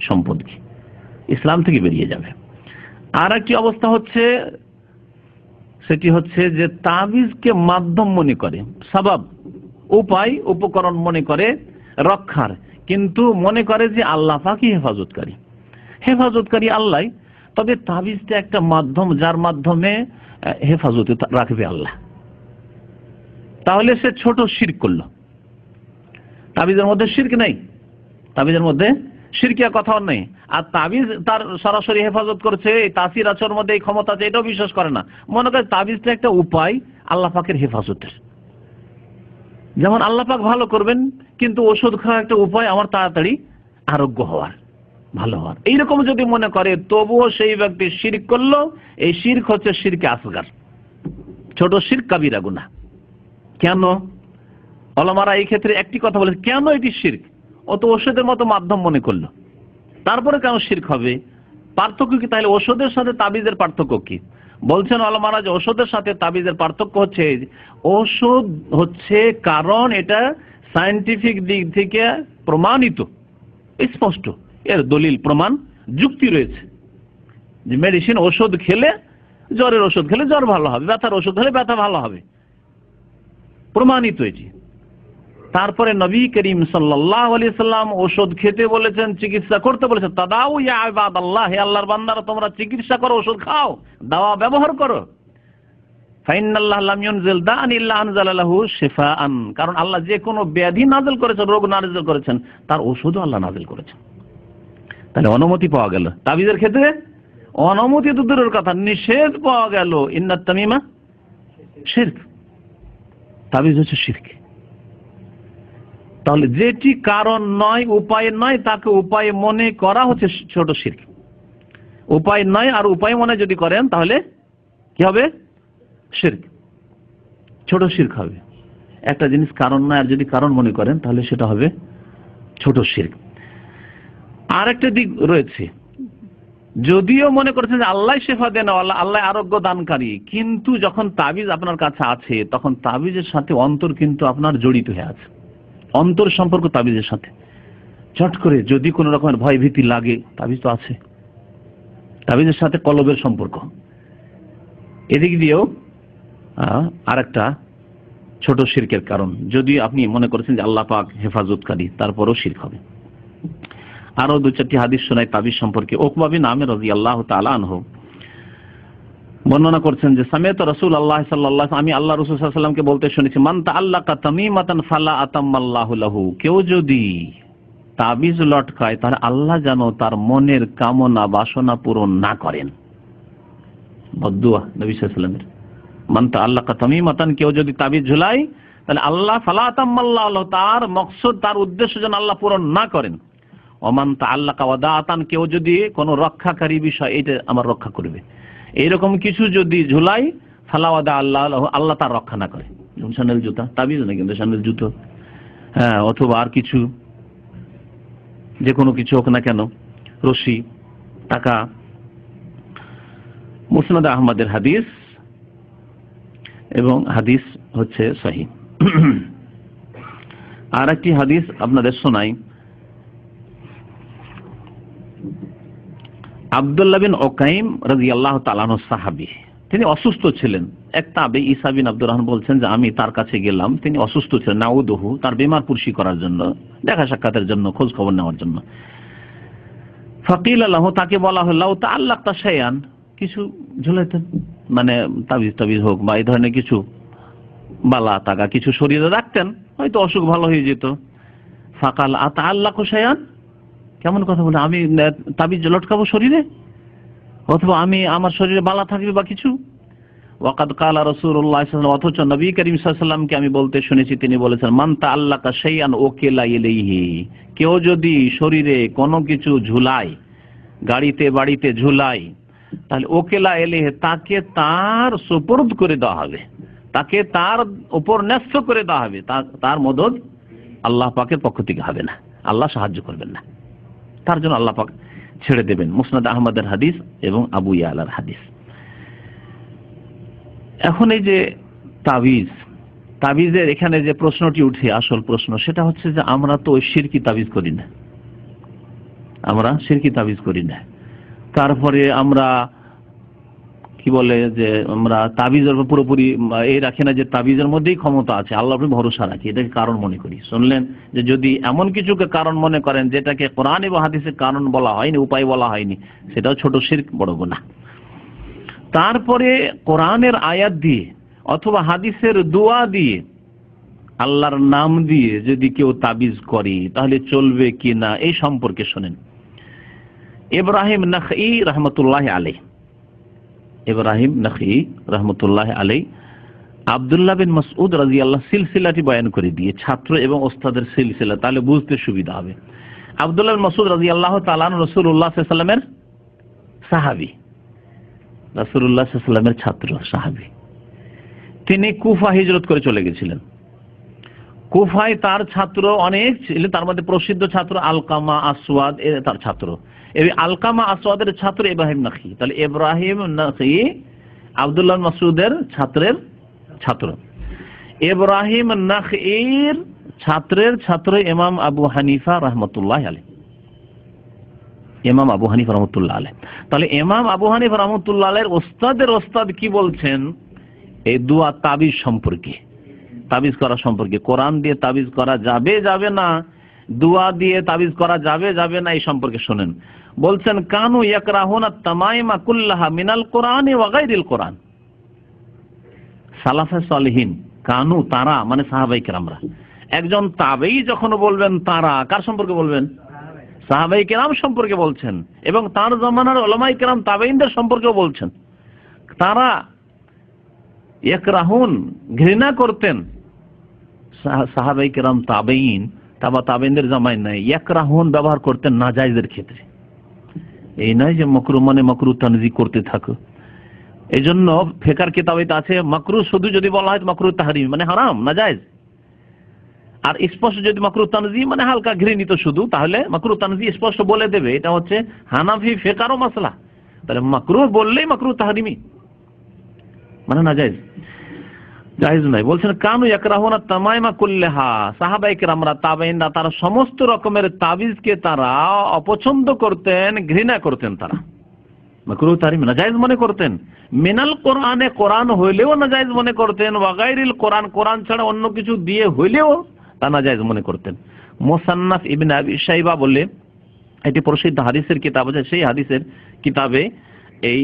সম্পদ কি, ইসলাম থেকে বেরিয়ে যাবে। আর একটি অবস্থা হচ্ছে, সেটি হচ্ছে যে তাবিজকে মাধ্যম মনে করে, সবাব, উপায়, উপকরণ মনে করে রক্ষার, কিন্তু মনে করে যে আল্লাহ পাকই হেফাজতকারী আল্লাহ, তবে তাবিজটা একটা মাধ্যম যার মাধ্যমে হেফাজত রাখবে আল্লাহ। তাহলে সে ছোট শিরক করলো। তাবিজের মধ্যে শিরক নেই, তাবিজের মধ্যে শিরকিয়া কথাও নেই। আর তাবিজ তার সরাসরি হেফাজত করছে, এই তাসির আছে ওর মধ্যে, এই ক্ষমতা আছে, এটাও বিশ্বাস করে না। মনে করে তাবিজটা একটা উপায় আল্লাহ পাকের হেফাজতের। যেমন আল্লাহ পাক ভালো করবেন, কিন্তু ওষুধ খাওয়া একটা উপায় আমার তাড়াতাড়ি আরোগ্য হওয়ার, ভালো হওয়ার। এইরকম যদি মনে করে তবুও সেই ব্যক্তি শিরক করলো। এই শিরক হচ্ছে শিরকে আসগার, ছোট শিরক, কাবিরা গুনাহ। কেন? ওলামারা এই ক্ষেত্রে একটি কথা বলেছে, কেন এটি শিরক? ও তো ওষুধের মতো মাধ্যম মনে করলো, তারপরে কেন শিরক হবে? পার্থক্য কি তাহলে ওষুধের সাথে তাবিজের পার্থক্য কি? বলছেন ওলামারা যে ওষুধের সাথে তাবিজের পার্থক্য হচ্ছে, ওষুধ হচ্ছে কারণ এটা সায়েন্টিফিক দিক থেকে প্রমাণিত, স্পষ্ট, এর দলিল প্রমাণ যুক্তি রয়েছে যে মেডিসিন, ওষুধ খেলে, জ্বরের ওষুধ খেলে জ্বর ভালো হবে, ব্যথার ওষুধ খেলে ব্যথা ভালো হবে, প্রমাণিত এটি। তারপরে নবী করিম সাল্লাল্লাহু আলাইহি সাল্লাম ওষুধ খেতে বলেছেন, চিকিৎসা করতে বলেছেন। তাদাউ ইয়া ইবাদাল্লাহ, হে আল্লাহর বান্দারা তোমরা চিকিৎসা করো, ওষুধ খাও, দাওয়া ব্যবহার করো। ফাইনাল্লাহ লাম ইউনজিল দাআন ইল্লা আনজালা লাহু শিফাআন, কারণ আল্লাহ যে কোনো ব্যাধি নাযিল করেছেন, রোগ নাযিল করেছেন, তার ওষুধও আল্লাহ নাযিল করেছেন। তাহলে অনুমতি পাওয়া গেল। তাবিজের ক্ষেত্রে অনুমতি তো দূরের কথা, নিষেধ পাওয়া গেল। ইন্নাত তামিমা শিরক, তাবিজ হচ্ছে শিরক। তাহলে যেটি কারণ নয়, উপায় নয়, তাকে উপায় মনে করা হচ্ছে ছোট শিরক। উপায় নয় আর উপায় মনে যদি করেন তাহলে কি হবে? শিরক, ছোট শিরক হবে। একটা জিনিস কারণ নয় আর যদি কারণ মনে করেন তাহলে সেটা হবে ছোট শিরক। আর একটা দিক রয়েছে, যদিও মনে করছেন যে আল্লাহ শেফা দেন, আল্লাহ আরোগ্য দানকারী, কিন্তু যখন তাবিজ আপনার কাছে আছে তখন তাবিজের সাথে অন্তর কিন্তু আপনার জড়িত হয়ে আছে, অন্তর সম্পর্ক তাবিজের সাথে। চট করে যদি কোনো রকমের ভয় ভীতি লাগে, তাবিজ তো আছে, তাবিজের সাথে কলবের সম্পর্ক। এদিক দিয়েও আরেকটা ছোট শিরকের কারণ। যদি আপনি মনে করেছেন যে আল্লাহ পাক হেফাজতকারী, তারপরেও শিরক হবে। আরো দু চারটি হাদিস শোনাই তাবিজ সম্পর্কে। উকবা বিন আমির রাদিয়াল্লাহু তাআলা আনহু বর্ণনা করছেন যে সামিআতু রাসূলুল্লাহ সাল্লাল্লাহু আলাইহি ওয়াসাল্লাম, আমি আল্লাহ রাসূল সাল্লাল্লাহু আলাইহি ওয়াসাল্লামকে বলতে শুনেছি, মান তাআল্লাকা তামিমাতান ফালা আতাম্মাল্লাহু লাহু, কেউ যদি তাবিজ লটকায় তাহলে আল্লাহ যেন তার মনের কামনা বাসনা পূরণ না করেন। বদদুয়া নবী সাল্লাল্লাহু আলাইহি ওয়াসাল্লামের। মান তাআল্লাকা তামিমাতান, কেউ যদি তাবিজ ঝুলায় তাহলে আল্লাহ ফালা আতাম্মাল্লাহু লাহু, তার মকসদ, তার উদ্দেশ্য যেন আল্লাহ পূরণ না করেন। ওমান তাআল্লাকা ওয়াদাআতান, কেউ যদি কোনো রক্ষাকারী বিষয়, এটা আমার রক্ষা করবে, এইরকম কিছু যদি ঝুলাই, ফালা ওয়াদা আল্লাহ লাহু, আল্লাহ তার রক্ষা না করে। যেমন স্যান্ডেল জুতা, তাবিজ না কিন্তু স্যান্ডেল জুতো, হ্যাঁ, অথবা আর কিছু, যে কোনো কিছু হোক না কেন, রশি, টাকা। মুসনাদ আহমদের হাদিস, এবং হাদিস হচ্ছে সহিহ। আর একটি হাদিস আপনাদের শোনাই। আব্দুল্লাহ বিন উকাইম রাদিয়াল্লাহু তাআলা আনহু সাহাবী, তিনি অসুস্থ ছিলেন। এক তাবেঈ ঈসা বিন আব্দুর রহমান বলছেন যে আমি তার কাছে গেলাম, তিনি অসুস্থ ছিলেন, নাউদুহু, তার বিমার পুরসি করার জন্য, দেখা সাক্ষাতের জন্য, খোঁজ খবর নেওয়ার জন্য। ফাকিলা লাহু, তাকে বলা হলো, লাউ তাআল্লাকতা শাইআন, কিছু ঝুলাইতেন, মানে তাবিজ হোক বা এই ধরনের কিছু বালা তাগা কিছু শরীরে রাখতেন, হয়তো অসুখ ভালো হয়ে যেত। ফাকাল আতাআল্লাকু শাইআন, কেমন কথা বলে, আমি তাবিজ লটকাবো শরীরে, অথবা আমি আমার শরীরে বালা থাকবে বা কিছু। ওয়াকাদ কালা রাসূলুল্লাহ সাল্লাল্লাহু আলাইহি ওয়াসাল্লাম, অথচ নবী করিম সাল্লাল্লাহু আলাইহি ওয়াসাল্লামকে আমি বলতে শুনেছি, তিনি বলেছেন, মান তাআল্লাকা শাইআন ওয়াকিলা ইলাইহি, কেউ যদি শরীরে কোনো কিছু ঝুলায়, গাড়িতে বাড়িতে ঝুলায়, তাহলে ওকেলা ইলাইহি, তাকে তার সুপুর্দ করে দেওয়া হবে, তাকে তার উপর ন্যস্ত করে দেওয়া হবে, তার মদদ আল্লাহ পাকের পক্ষ থেকে হবে না, আল্লাহ সাহায্য করবেন না, তার জন্য আল্লাহ পাক ছেড়ে দেবেন। মুসনাদ আহমদের হাদিস এবং আবু ইয়ালার হাদিস। এখন এই যে তাবিজের এখানে যে প্রশ্নটি উঠে, আসল প্রশ্ন সেটা হচ্ছে যে আমরা তো ওই শিরকি তাবিজ করি না, আমরা শিরকি তাবিজ করি না। তারপরে আমরা কি বলে যে আমরা তাবিজের পুরোপুরি এই রাখি না যে তাবিজের মধ্যেই ক্ষমতা আছে, আল্লাহর উপর ভরসা রাখি, এটাকে কারণ মনে করি। শুনলেন যে যদি এমন কিছুকে কারণ মনে করেন যেটাকে কোরআন এবং হাদিসের কারণ বলা হয়নি, উপায় বলা হয়নি, সেটাও ছোট শিরক, বড় গুনাহ। তারপরে কোরআনের আয়াত দিয়ে অথবা হাদিসের দোয়া দিয়ে, আল্লাহর নাম দিয়ে যদি কেউ তাবিজ করে তাহলে চলবে কি না এই সম্পর্কে শোনেন। ইব্রাহিম নাখঈ রহমতুল্লাহ আলাইহ, ইব্রাহিম নাখঈ রহমতুল্লাহ আলাইহ আব্দুল্লাহ বিন মাসউদ রাদিয়াল্লাহু সিলসিলাটি বয়ান করে দিয়ে, ছাত্র এবং ওস্তাদের সিলসিলা, তাহলে বুঝতে সুবিধা হবে। আব্দুল্লাহ বিন মাসউদ রাদিয়াল্লাহু তাআলা রাসূলুল্লাহ সাল্লাল্লাহু আলাইহি ওয়াসাল্লামের সাহাবী, রাসূলুল্লাহ সাল্লাল্লাহু আলাইহি ওয়াসাল্লামের ছাত্র সাহাবী। তিনি কুফা হিজরত করে চলে গেছিলেন। কুফায় তার ছাত্র অনেক ছিলেন, তার মধ্যে প্রসিদ্ধ ছাত্র আলকামা আসওয়াদ তার ছাত্র। এই আলকামা আসওয়াদের ছাত্র ইব্রাহিম নাখঈ। তাহলে ইব্রাহিম নাখঈ আব্দুল্লাহ মাসউদের ছাত্রের ছাত্র। ইব্রাহিম নাখঈর ছাত্রের ছাত্র ইমাম আবু হানিফা রাহমাতুল্লাহ আলাইহি, ইমাম আবু হানিফা রাহমাতুল্লাহ আলাইহি। তাহলে ইমাম আবু হানিফা রাহমাতুল্লাহ আলাইহির ওস্তাদের ওস্তাদ কি বলছেন এই দোয়া তাবিজ সম্পর্কে, তাবিজ করা সম্পর্কে? কোরআন দিয়ে তাবিজ করা যাবে যাবে না, দোয়া দিয়ে তাবিজ করা যাবে যাবে না, এই সম্পর্কে শুনেন। বলছেন কানু ইয়াকরাহুনা তামাইমা কুল্লাহা মিনাল কোরআন ওয়া গায়রিল কোরআন। সালাফে সালেহিন কানু, তারা মানে সাহাবায়ে কেরামরা। একজন তাবেঈ যখন বলবেন তারা, কার সম্পর্কে বলবেন? সাহাবায়ে কেরাম সম্পর্কে বলছেন, এবং তার জামানার উলামায়ে কেরাম তাবেঈনদের সম্পর্কেও বলছেন। তারা ইয়াকরাহুন ঘৃণা করতেন, সাহাবায়ে কেরাম তাবেঈন তাবেঈনদের জামায় নাই, ইয়াকরাহুন ব্যবহার করতেন নাজায়েজের ক্ষেত্রে। এই নয় যে মাকরুহ মানে মাকরুহ তানজি করতে থাকো। এই জন্য ফিকহের কিতাবে আছে মাকরুহ শুধু যদি বলা হয় মাকরুহ তাহরিম মানে হারাম নাজায়েজ, আর স্পষ্ট যদি মাকরুহ তানজি মানে হালকা ঘৃণিত শুধু, তাহলে মাকরুহ তানজি স্পষ্ট বলে দেবে। এটা হচ্ছে হানাফি ফিকহেরও মাসলা। তাহলে মাকরুহ বললেই মাকরুহ তাহরিমি মানে নাজায়েজ, জায়েজ নাই। বলছেন কানু ইয়াকরাহুনা তামাইমা কুল্লাহা, সাহাবায়ে কেরামরা তাবেঈনরা তারা সমস্ত রকমের তাবিজকে তারা অপছন্দ করতেন, ঘৃণা করতেন, তারা মাকরুহ তাহরিম নাজায়েজ মনে করতেন। মিনাল কোরআনে, কোরআন হইলেও নাজায়েজ মনে করতেন, ওয়া গায়রিল কোরআন, কোরআন ছাড়া অন্য কিছু দিয়ে হইলেও তা নাজায়েজ মনে করতেন। মুসান্নাফ ইবনে আবি শাইবা বলে এটি প্রসিদ্ধ হাদিসের কিতাব আছে, সেই হাদিসের কিতাবে এই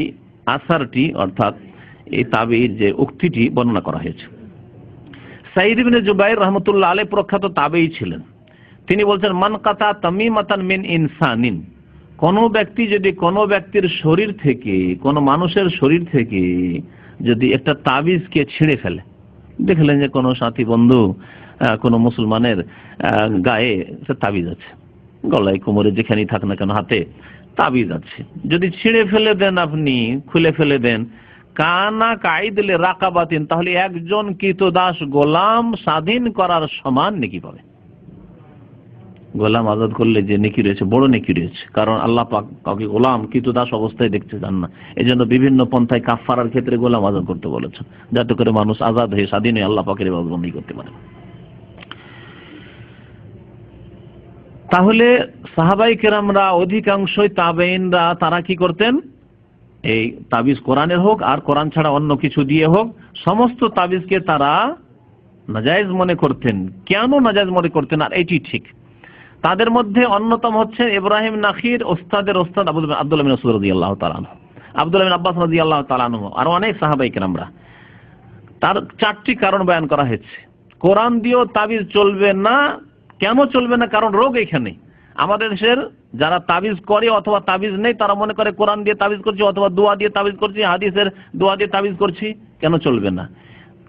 আসারটি অর্থাৎ এই তাবেঈর যে উক্তিটি বর্ণনা করা হয়েছে। সাঈদ ইবনে জুবাইর রাহমাতুল্লাহ আলাইহি প্রখ্যাত তাবেঈ ছিলেন। তিনি বলছেন মান কাতা তামিমাতান মিন ইনসানিন, কোন ব্যক্তি যদি কোন ব্যক্তির শরীর থেকে, কোন মানুষের শরীর থেকে যদি একটা তাবিজকে ছিঁড়ে ফেলে, দেখলেন যে কোন সাথী বন্ধু কোন মুসলমানের গায়ে তাবিজ আছে, গলায় কোমরে যেখানেই থাক না কেন হাতে তাবিজ আছে, যদি ছিঁড়ে ফেলে দেন, আপনি খুলে ফেলে দেন, কানা কাইদলে রাকাবাতিন, তাহলে একজন কৃতদাস গোলাম স্বাধীন করার সমান নেকি পাবে। গোলাম আজাদ করলে যে নেকি রয়েছে, বড় নেকি রয়েছে, কারণ আল্লাহ পাক কাউকে গোলাম কৃতদাস অবস্থায় দেখতে চান না। এজন্য বিভিন্ন পন্থায় কাফারার ক্ষেত্রে গোলাম আজাদ করতে বলেছেন, যাতে করে মানুষ আজাদ হয়ে স্বাধীন হয়ে আল্লাহ পাকের ইবাদত বন্দী করতে পারে। তাহলে সাহাবায়ে কেরামরা অধিকাংশই তাবেঈনরা তারা কি করতেন, এই তাবিজ কোরআনের হোক আর কোরআন ছাড়া অন্য কিছু দিয়ে হোক, সমস্ত তাবিজকে তারা নাজায়েজ মনে করতেন। কেন নাজায়েজ মনে করতেন? আর এটি ঠিক। তাদের মধ্যে অন্যতম হচ্ছে ইব্রাহিম নাখঈর ওস্তাদের ওস্তাদ আব্দুল্লাহ বিন মাসউদ রাদিয়াল্লাহু তাআলা আনহু, আব্দুল্লাহ বিন আব্বাস রাদিয়াল্লাহু তাআলা আনহু, আর অনেক সাহাবায়ে কেরামরা। তার চারটি কারণ বয়ান করা হয়েছে। কোরআন দিয়েও তাবিজ চলবে না। কেন চলবে না? কারণ রোগ এখানে। আমাদের দেশের যারা তাবিজ করে অথবা তাবিজ নেই, তারা মনে করে কোরআন দিয়ে তাবিজ করছি অথবা দোয়া দিয়ে তাবিজ করছি, হাদিসের দোয়া দিয়ে তাবিজ করছি। কেন চলবে না?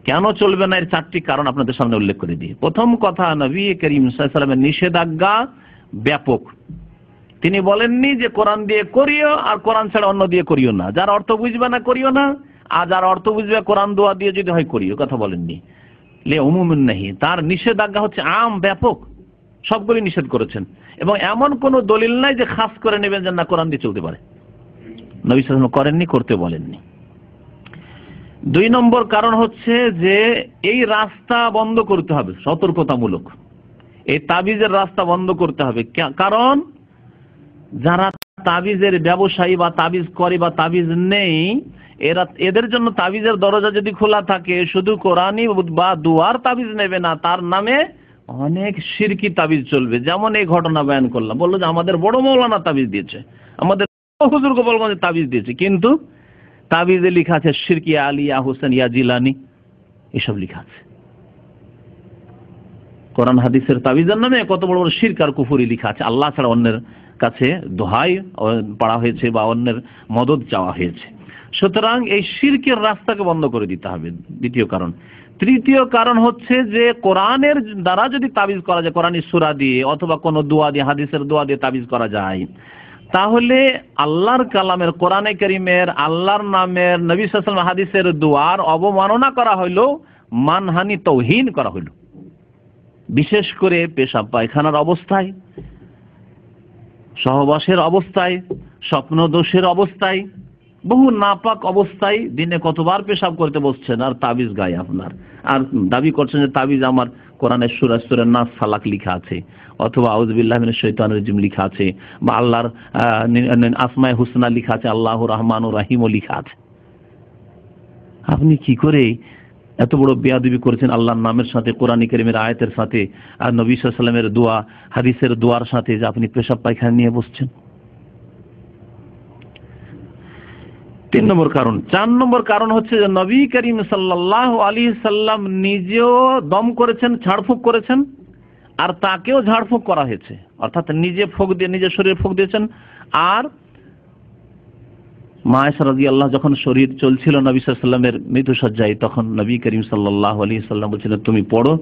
কেন চলবে না এর চারটি কারণ আপনাদের সামনে উল্লেখ করে দিই। প্রথম কথা, নবী করিম সাল্লাল্লাহু আলাইহি ওয়াসাল্লামের নিষেধাজ্ঞা ব্যাপক। তিনি বলেননি যে কোরআন দিয়ে করিও আর কোরআন ছাড়া অন্য দিয়ে করিও না, যার অর্থ বুঝবে না করিও না, আর যার অর্থ বুঝবে কোরআন দোয়া দিয়ে যদি হয় করিও, কথা বলেননি। লে উমুমুন নাহি, তার নিষেধাজ্ঞা হচ্ছে আম, ব্যাপক, সবগুলি নিষেধ করেছেন। এবং এমন কোন দলিল নাই যে খাস করে নেবেন যে না কোরআন দিয়ে চলতে পারে, নবী সাল্লাল্লাহু আলাইহি ওয়াসাল্লাম করেননি, করতে বলেননি। দুই নম্বর কারণ হচ্ছে যে এই রাস্তা বন্ধ করতে হবে, সতর্কতামূলক এই তাবিজের রাস্তা বন্ধ করতে হবে। কারণ যারা তাবিজের ব্যবসায়ী বা তাবিজ করে বা তাবিজ নেই, এদের জন্য তাবিজের দরজা যদি খোলা থাকে, শুধু কোরআনী বা দুয়ার তাবিজ নেবে না, তার নামে অনেক শিরকি তাবিজ চলবে। যেমন এই ঘটনা বয়ান করলাম, বললো যে আমাদের বড় মৌলানা তাবিজ দিয়েছে, আমাদের হুজুর গোপালগঞ্জে তাবিজ দিয়েছে, কিন্তু তাবিজে লেখা আছে শিরকি আলিয়া হোসেন ইয়া জিলানি, এসব লেখা আছে। কোরআন হাদিসের তাবিজের নামে কত বড় বড় শিরক আর কুফরি লেখা আছে। আল্লাহ ছাড়া অন্যের কাছে দোহাই পড়া হয়েছে বা অন্যের মদদ চাওয়া হয়েছে। সুতরাং এই শিরকের রাস্তাকে বন্ধ করে দিতে হবে, দ্বিতীয় কারণ। তৃতীয় কারণ হচ্ছে যে কোরআনের দ্বারা যদি তাবিজ করা যায়, কোরআনী সূরা দিয়ে অথবা কোনো দোয়া দিয়ে, হাদিসের দোয়া দিয়ে তাবিজ করা যায়, তাহলে আল্লাহর কালামের, কোরআনে কারীমের, আল্লাহর নামের, নবী সাল্লাল্লাহু আলাইহি ওয়াসাল্লাম হাদিসের দোয়ার অবমাননা করা হইলো, মানহানি, তাওহীন করা হইলো। বিশেষ করে পেশাব পায়খানার অবস্থায়, সহবাসের অবস্থায়, স্বপ্নদোষের অবস্থায়, বহু নাপাক অবস্থায় দিনে কতবার পেশাব করতে বসছেন আর তাবিজ গায়ে আপনার, আর দাবি করছেন যে তাবিজ আমার কোরআনের সূরা নাস ফালাক লেখা আছে, অথবা আউযু বিল্লাহি মিনাশ শাইতানির রাজিম লেখা আছে, বা আল্লাহর আসমায়ে হুসনা লেখা আছে, আল্লাহুর রহমানুর রহিমও লেখা আছে। আপনি কি করে এত বড় বেয়াদবি করেছেন আল্লাহর নামের সাথে, কোরআন কারীমের আয়াতের সাথে, আর নবী সাল্লাল্লাহু আলাইহি ওয়াসাল্লামের দোয়া, হাদিসের দোয়ার সাথে, যে আপনি পেশাব পায়খানা নিয়ে বসছেন। 3 নম্বর কারণ। 4 নম্বর কারণ হচ্ছে যে নবী করিম সাল্লাল্লাহু আলাইহি সাল্লাম নিজেও দম করেছেন, ঝাড়ফুঁক করেছেন, আর তাকেও ঝাড়ফুঁক করা হয়েছে, অর্থাৎ নিজে ফুঁক দিয়ে, নিজের শরীরে ফুঁক দিয়েছেন। আর মা আয়েশা রাদিয়াল্লাহু, যখন শরীর চলছিল নবী সাল্লাল্লাহু আলাইহি সাল্লামের মৃত্যুশয্যায়, তখন নবী করিম সাল্লাল্লাহু আলাইহি সাল্লাম বলছিলেন তুমি পড়ো,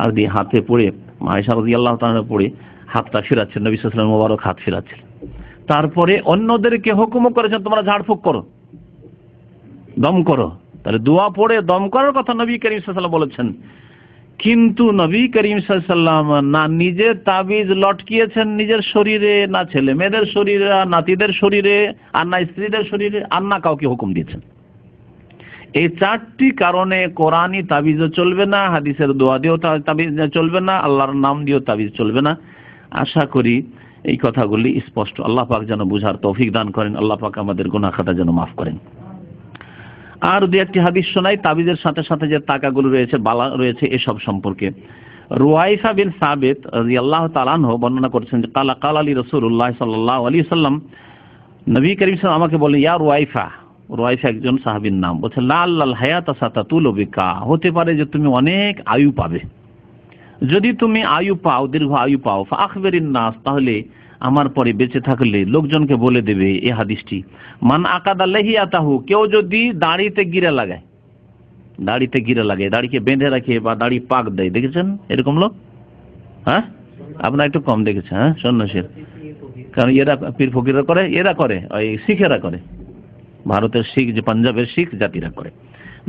আর দিয়ে হাতে পড়ে, মা আয়েশা রাদিয়াল্লাহু তাআলা পড়ে হাতটা ফিরাচ্ছেন, নবী সাল্লাল্লাহু আলাইহি সাল্লাম মোবারক হাত ফিরাচ্ছেন। তারপরে অন্যদেরকে হুকুমও করেছেন তোমরা ঝাড়ফুঁক করো, দম করো। তাহলে দোয়া পড়ে দম করার কথা নবী করিম সাল্লাল্লাহু আলাইহি ওয়াসাল্লাম বলেছেন, কিন্তু নবী করিম সাল্লাল্লাহু আলাইহি ওয়াসাল্লাম না নিজে তাবিজ লটকিয়েছেন নিজের শরীরে, না ছেলে মেয়েদের শরীরে, নাতিদের শরীরে, আর না স্ত্রীদের শরীরে, আর না কাউকে হুকুম দিয়েছেন। এই 4টি কারণে কোরআনী তাবিজও চলবে না, হাদিসের দোয়া দিয়েও তাবিজ চলবে না, আল্লাহর নাম দিয়েও তাবিজ চলবে না। আশা করি এই কথাগুলি স্পষ্ট। আল্লাহ পাক যেন বুঝার তৌফিক দান করেন, আল্লাহ পাক আমাদের গুনাহ খাতা যেন মাফ করেন। আর দুই একটি হাদিস শোনাই তাবিজের সাথে সাথে যে তাকাগুলো রয়েছে, বালা রয়েছে, এসব সম্পর্কে। রুয়াইফা বিন সাবিত রাদিয়াল্লাহু তাআলা আনহু বর্ণনা করছেন যে কালা আলী রাসূলুল্লাহ সাল্লাল্লাহু আলাইহি ওয়াসাল্লাম, নবী করিম সাল্লাল্লাহু আলাইহি ওয়াসাল্লাম আমাকে বলে, ইয়া রুয়াইফা, রুয়াইফা একজন সাহাবীর নাম, বলছে লা আল্লাল হায়াতা সাতাতুলু বিকা, হতে পারে যে তুমি অনেক আয়ু পাবে। যদি তুমি আয়ু পাও, দীর্ঘ আয়ু পাও, ফাখবিরিন নাস, তাহলে আমার পরে বেঁচে থাকলে লোকজনকে বলে দেবে এই হাদিসটি, মান আকাদা লাহিয়াতাহু, কেউ যদি দাড়িতে গিরা লাগায়, দাড়িতে গিরা লাগায়, দাড়িকে বেঁধে রাখে বা দাড়ি পাক দেয়, দেখেছেন এরকম লোক? হ্যাঁ, আপনার একটু কম দেখেছেন। হ্যাঁ, সন্ন্যাসীর, কারণ এরা পীর ফকিররা করে, এরা করে, ওই শিখেরা করে, ভারতের শিখ, যে পাঞ্জাবের শিখ জাতিরা করে,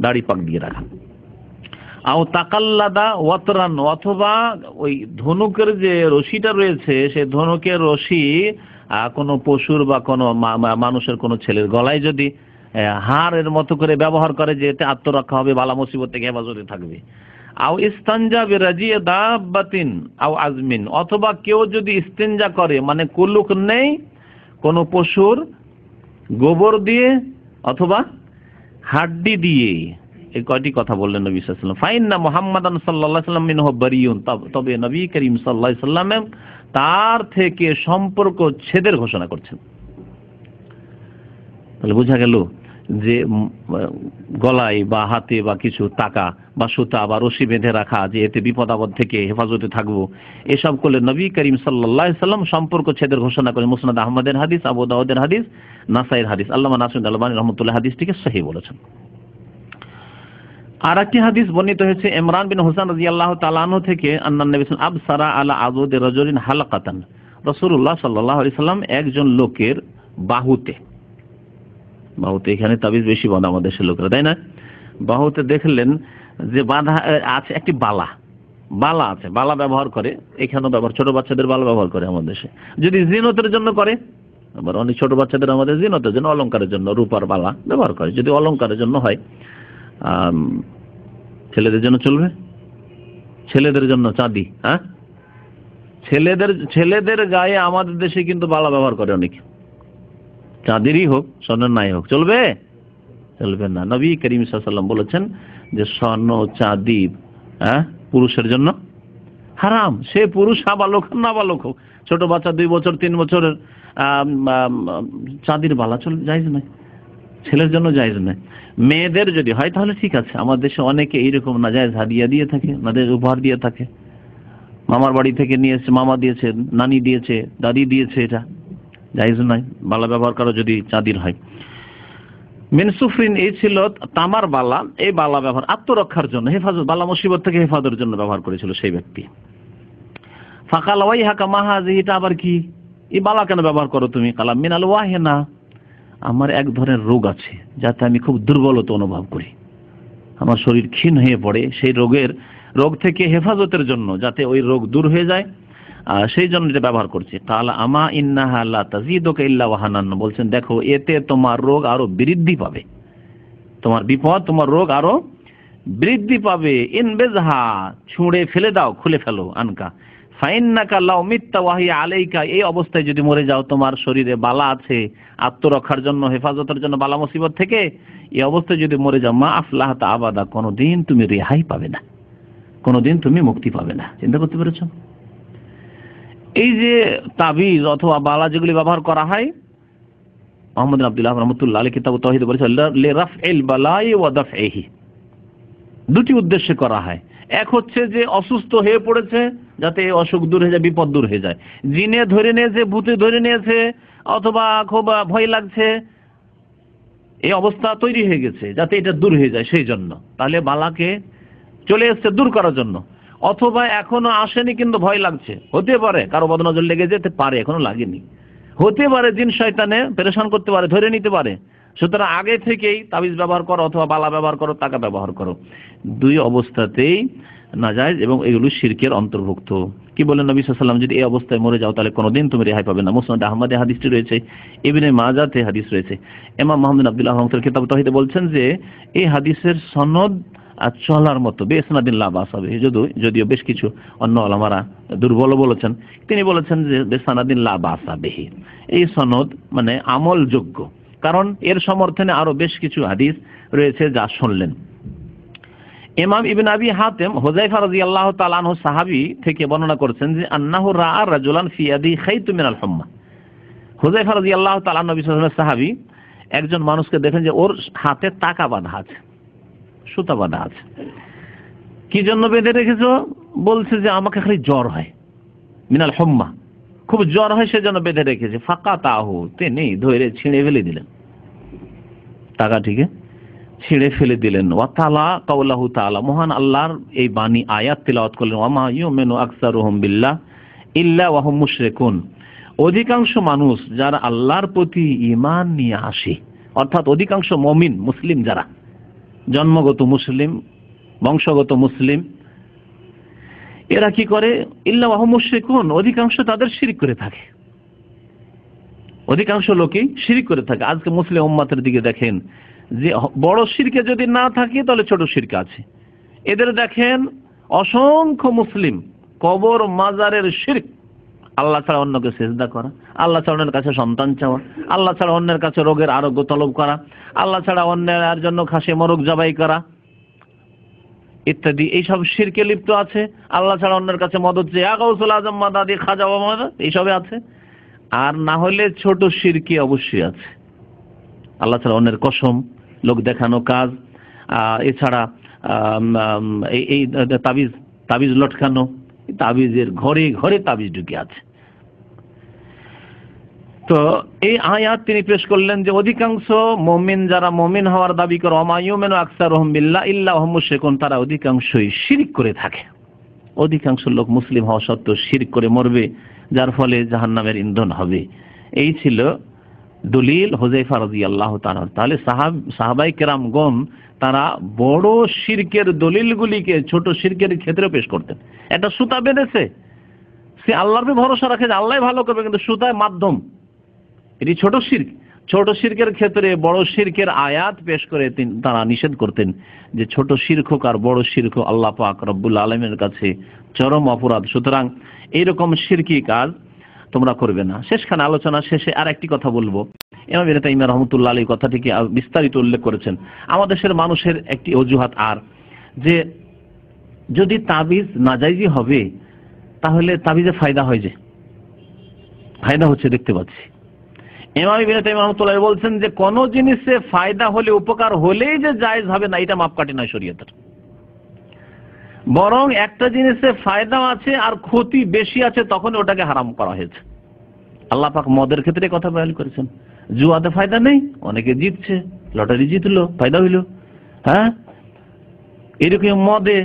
দাড়ি পাক দিয়ে রাখা। আও তাকাল্লাদা ওয়াতরান, অথবা ওই ধনুকের যে রশিটা রয়েছে, সেই ধনুকের রশি কোনো পশুর বা কোনো মানুষের, কোনো ছেলের গলায় যদি হাড়ের মতো করে ব্যবহার করে, যে এতে আত্মরক্ষা হবে, বালা মুসিবত থেকে হেফাজতে থাকবে। আও ইস্তানজা বিরাজিয়ে দাব্বাতিন আও আজমিন, অথবা কেউ যদি ইস্তেঞ্জা করে, মানে কুলুক নেই, কোনো পশুর গোবর দিয়ে অথবা হাড্ডি দিয়ে, এই কয়টি কথা বললেন নবী সাল্লাল্লাহু আলাইহি ওয়াসাল্লাম। ফাইন্না মুহাম্মাদান সাল্লাল্লাহু আলাইহি ওয়াসাল্লাম মিনহু বারিউন, তবে নবী করিম সাল্লাল্লাহু আলাইহি ওয়াসাল্লাম তার থেকে সম্পর্ক ছেদের ঘোষণা করছেন। তাহলে বোঝা গেল যে গলায় বা হাতে বা কিছু টাকা বা সুতা বা রশি বেঁধে রাখা, যে এতে বিপদ আপদ থেকে হেফাজতে থাকবো, এসব করলে নবী করিম সাল্লাল্লাহু আলাইহি ওয়াসাল্লাম সম্পর্ক ছেদের ঘোষণা করেন। মুসনাদ আহমদের হাদিস, আবু দাউদের হাদিস, নাসাইর হাদিস। আল্লামা নাসিরুদ্দিন আলবানী রাহমাতুল্লাহ হাদিসটিকে সহিহ বলেছেন। আর একটি হাদিস বর্ণিত হয়েছে ইমরান বিন হুসাইন রাদিয়াল্লাহু তাআলা আনহু থেকে, আন্নান নবী সাল্লাল্লাহু আলাইহি ওয়াসাল্লাম আবসারা আলা আযুদি রাজুলিন হালাকাতান, রাসূলুল্লাহ সাল্লাল্লাহু আলাইহি ওয়াসাল্লাম একজন লোকের বাহুতে, বাহুতে এখানে তাবিজ বেশি বাঁধা আমাদের দেশের লোকেরা, তাই না? বাহুতে দেখলেন যে বাঁধা আছে একটি বালা, বালা আছে, বালা ব্যবহার করে, এখানেও ব্যবহার, ছোট বাচ্চাদের বালা ব্যবহার করে আমাদের দেশে, যদি জিনতের জন্য করে, আবার অনেক ছোট বাচ্চাদের আমাদের জিনতের জন্য, অলংকারের জন্য রূপার বালা ব্যবহার করে। যদি অলংকারের জন্য হয়, ছেলেদের জন্য চলবে, ছেলেদের জন্য চাঁদি, হ্যাঁ, ছেলেদের গায়ে আমাদের দেশে কিন্তু বালা ব্যবহার করে অনেকে, চাঁদেরই হোক স্বর্ণের নাই হোক, চলবে? চলবে না। নবী করিম সাল্লাল্লাহু আলাইহি ওয়াসাল্লাম বলেছেন যে স্বর্ণ চাঁদি পুরুষের জন্য হারাম, সে পুরুষ নাবালক নাবালক হোক, ছোট বাচ্চা 2 বছর 3 বছরের চাঁদির বালা জায়েজ নয়, ছেলের জন্য জায়েজ নয়। মেয়েদের যদি হয় তাহলে ঠিক আছে। আমাদের দেশে অনেকে এইরকম নাজায়েজ হাদিয়া দিয়ে থাকে, নাজায়েজ উপহার দিয়ে থাকে, মামার বাড়ি থেকে নিয়েছে, মামা দিয়েছে, নানি দিয়েছে, দাদি দিয়েছে, এটা জায়েজ নয়। বালা ব্যবহার করা যদি চাঁদির হয়। মিনসুফরিন এই ছিল তামার বালা, এই বালা ব্যবহার আত্মরক্ষার জন্য, হেফাজত, বালা মুসিবত থেকে হেফাজতের জন্য ব্যবহার করেছিল সেই ব্যক্তি। ফাকাল ওয়াইহাকা মা হাযিহি, এটা আবার কি, এই বালা কেন ব্যবহার করো তুমি? কালাম মিনাল ওয়াহিনা, আমার এক ধরনের রোগ আছে যাতে আমি খুব দুর্বলতা অনুভব করি, আমার শরীর ক্ষীণ হয়ে পড়ে, সেই রোগ থেকে হেফাজতের জন্য, যাতে ওই রোগ দূর হয়ে যায়, সেই জন্য এটা ব্যবহার করছি। কালা আমা ইন্নাহা লা তাজিদুকা ইল্লা ওয়াহানান, বলছেন দেখো এতে তোমার রোগ আরো বৃদ্ধি পাবে, তোমার বিপদ, তোমার রোগ আরো বৃদ্ধি পাবে। ইনবেজহা, ছুঁড়ে ফেলে দাও, খুলে ফেলো, আনকা ফাইন্নাকা লাউ মিত্তা ওয়াহিয়া আলাইকা, এই অবস্থায় যদি মরে যাও, তোমার শরীরে বালা আছে আত্মরক্ষার জন্য, হেফাজতের জন্য, বালা মুসিবত থেকে, এই অবস্থায় যদি মরে যাও, মা আফলাহতা আবাদা, কোনোদিন তুমি রেহাই পাবে না, কোনোদিন তুমি মুক্তি পাবে না। চিন্তা করতে পেরেছ? এই যে তাবিজ অথবা বালা যেগুলি ব্যবহার করা হয়, মুহাম্মদ বিন আব্দুল্লাহ রাহমাতুল্লাহ আলাইহি কিতাব তাওহীদ বলেছেন লিরাফইল বালাই ওয়া দাফইহি, দুটি উদ্দেশ্যে করা হয়। এক হচ্ছে যে অসুস্থ হয়ে পড়েছে, যাতে এই অসুখ দূর হয়ে যায়, বিপদ দূর হয়ে যায়। জিনে ধরে নিয়েছে, ভূতে ধরে নিয়েছে, অথবা খুব ভয় লাগছে, এই অবস্থা তৈরি হয়ে গেছে, যাতে এটা দূর হয়ে যায়, সেই জন্য। তাহলে বালাকে চলে এসছে দূর করার জন্য। অথবা এখনো আসেনি কিন্তু ভয় লাগছে, হতে পারে কারো বদনজর লেগে যেতে পারে, এখনো লাগেনি, হতে পারে জিন শয়তানে পেরেশান করতে পারে, ধরে নিতে পারে। সুতরাং আগে থেকেই তাবিজ ব্যবহার করো অথবা বালা ব্যবহার করো, টাকা ব্যবহার করো, দুই অবস্থাতেই নাজায়েজ এবং এগুলো শিরকের অন্তর্ভুক্ত। কি বলেন নবী সাল্লাল্লাহু আলাইহি ওয়াসাল্লাম, যদি এই অবস্থায় মরে যাও তাহলে কোনোদিন তুমি রেহাই পাবে না। মুসনাদ আহমদে হাদিসটি রয়েছে, ইবনে মাজাতে হাদিস রয়েছে। ইমাম মুহাম্মদ বিন আব্দুল্লাহ রাহমাতুল্লাহ কিতাব তাওহীদে বলছেন যে এই হাদিসের সনদ চলার মতো, বেসনাদিন লা বাস হবে, যদিও বেশ কিছু অন্য ওলামারা দুর্বল বলেছেন, তিনি বলেছেন যে বেসনাদিন লা বাস হবে, এই সনদ মানে আমলযোগ্য, কারণ এর সমর্থনে আরো বেশ কিছু হাদিস রয়েছে যা শুনলেন। ইমাম ইবনে আবি হাতেম হুযায়ফা রাদিয়াল্লাহু তাআলা আনহু সাহাবী থেকে বর্ণনা করেছেন যে আন্নাহু রাআ রাজুলান ফি ইয়াদি খাইতু মিনাল হুম্মা, হুযায়ফা রাদিয়াল্লাহু তাআলা নবী সাল্লাল্লাহু আলাইহি ওয়াসাল্লাম সাহাবী একজন মানুষকে দেখেন যে ওর হাতে টাকা বাঁধা আছে, সুতা বাঁধা আছে। কি জন্য বেঁধে রেখেছো? বলছে যে আমাকে খালি জ্বর হয়, মিনাল হুম্মা, খুব জ্বর হয়, সেজন্য বেঁধে রেখেছে। ফাকাতাহু, তিনি ধরে ছিঁড়ে ফেলে দিলেন টাকাটিকে, ছিঁড়ে ফেলে দিলেন। ওয়া তালা কাওলাহু তাআলা, মহান আল্লাহর এই বাণী আয়াত তিলাওয়াত করলেন, ওয়া মা ইউমিনু আকসারুহুম বিল্লাহ ইল্লা ওয়া হুম মুশরিকুন, অধিকাংশ মানুষ যারা আল্লাহর প্রতি ঈমান নিয়ে আসে, অর্থাৎ অধিকাংশ মুমিন মুসলিম যারা জন্মগত মুসলিম, বংশগত মুসলিম, এরা কি করে? ইল্লা ওয়া হুম মুশরিকুন, অধিকাংশ তাদের শিরক করে থাকে, অধিকাংশ লোকই শিরক করে থাকে। আজকে মুসলিম উম্মতের দিকে দেখেন যে বড় শিরকে যদি না থাকে তাহলে ছোট শিরক আছে। এদের দেখেন অসংখ্য মুসলিম কবর মাজারের শিরক, আল্লাহ ছাড়া অন্যকে সিজদা করা, আল্লাহ ছাড়া অন্যের কাছে সন্তান চাওয়া, আল্লাহ ছাড়া অন্যের কাছে রোগের আরোগ্য তলব করা, আল্লাহ ছাড়া অন্যের জন্য খাসি মোরগ জবাই করা ইত্যাদি, এইসব শিরকে লিপ্ত আছে। আল্লাহ ছাড়া অন্যের কাছে মদদ চেয়ে গাউসুল আজম মাদাদি খাজা বাবা, এইসবে আছে। আর না হলে ছোট শিরকি অবশ্যই আছে, আল্লাহ ছাড়া অন্যের কসম, লোক দেখানো কাজ, এছাড়া এই তাবিজ লটকানো, তাবিজের ঘরে ঘরে তাবিজ ঢুকে আছে। তো এই আয়াত তিনি পেশ করলেন যে অধিকাংশ মুমিন যারা মুমিন হওয়ার দাবি করে, ওয়া মা ইউমিনু আকসারুহুম বিল্লাহ ইল্লা ওয়া হুম মুশরিকুন, তারা অধিকাংশই শিরক করে থাকে। অধিকাংশ লোক মুসলিম হওয়া সত্ত্বেও শিরক করে মরবে, যার ফলে জাহান্নামের ইন্ধন হবে। এই ছিল দলিল হুযায়ফা রাদিয়াল্লাহু তাআলা। তাহলে সাহাবায়ে কেরামগণ তারা বড় শিরকের দলিলগুলিকে ছোট শিরকের ক্ষেত্রে পেশ করতেন। একটা সুতা বেঁধেছে, সে আল্লাহর উপর ভরসা রাখে যে আল্লাহ ভালো করবে, কিন্তু সুতায় মাধ্যম, এটি ছোট শিরক। ছোট শিরকের ক্ষেত্রে বড় শিরকের আয়াত পেশ করে তারা নিষেধ করতেন যে ছোট শিরক হোক আর বড় শিরক হোক, আল্লাহ পাক রব্বুল আলামিনের কাছে চরম অপরাধ, সুতরাং এইরকম শিরকি কাজ তোমরা করবে না। শেষখানে আলোচনা শেষে আর একটি কথা বলবো। ইমাম ইবনে তাইমিয়া রাহমাতুল্লাহ আলাইহি কথাটিকে বিস্তারিত উল্লেখ করেছেন। আমাদের দেশের মানুষের একটি অজুহাত আর যে যদি তাবিজ নাজাইজি হবে তাহলে তাবিজে ফায়দা হয়, যে ফায়দা হচ্ছে দেখতে পাচ্ছি। ইমাম ইবনে তাইমিয়া রাহমাতুল্লাহ আলাইহি বলছেন যে কোন জিনিসে ফায়দা হলে, উপকার হলেই যে জায়েজ হবে না, এটা মাপকাঠি নয় শরীয়তের। বরং একটা জিনিসে ফায়দা আছে আর ক্ষতি বেশি আছে, তখন ওটাকে হারাম করা হয়েছে। আল্লাহ পাক মদের ক্ষেত্রে কথা বয়ান করেছেন, জুয়াতে ফায়দা নেই, অনেকে জিতছে, লটারি জিতলো, ফায়দা হইলো। হ্যাঁ, এরকম মদে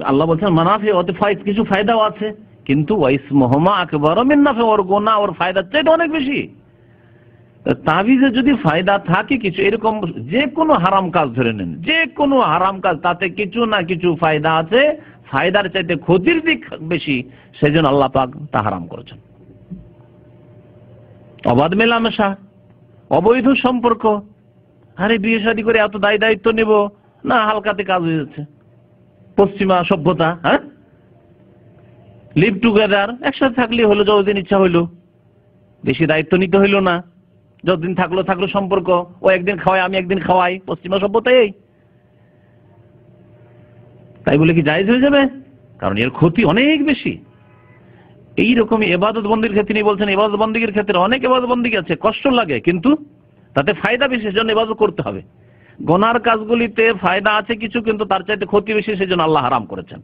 আল্লাহ বলছেন মানাফি, ওতে কিছু ফায়দাও আছে, কিন্তু ওয়াইসমুহুমা আকবার মিন নাফি, ওর গুনাহ ওর ফায়দার চাইতে অনেক বেশি। তাবিজে যদি ফায়দা থাকে কিছু, এরকম যে কোনো হারাম কাজ ধরে নেন, যে কোনো হারাম কাজ তাতে কিছু না কিছু ফায়দা আছে, ফায়দার চাইতে ক্ষতির দিক বেশি, সেজন্য আল্লাহ পাক তা হারাম করেছেন। অবাধ মেলামেশা, অবৈধ সম্পর্ক, আরে বিয়ে শাদী করে এত দায়িত্ব নেব না, হালকাতে কাজ হয়ে যাচ্ছে। পশ্চিমা সভ্যতা, হ্যাঁ, লিভ টুগেদার, একসাথে থাকলে হলো, যতদিন ইচ্ছা হইলো, বেশি দায়িত্ব নিতে হইলো না, যতদিন থাকলো সম্পর্ক, ও একদিন খাওয়াই আমি একদিন খাওয়াই, পশ্চিমা সভ্যতায়। তাই বলে কি জায়েজ হয়ে যাবে? কারণ এর ক্ষতি অনেক বেশি। এইরকম ইবাদত বন্দির ক্ষেত্রে তিনি বলছেন, ইবাদত বন্দির ক্ষেত্রে অনেক ইবাদত বন্দি আছে, কষ্ট লাগে, কিন্তু তাতে ফায়দা বেশি, সেজন্য ইবাদত করতে হবে। গুনার কাজগুলিতে ফায়দা আছে কিছু, কিন্তু তার চাইতে ক্ষতি বেশি, সেজন্য আল্লাহ হারাম করেছেন।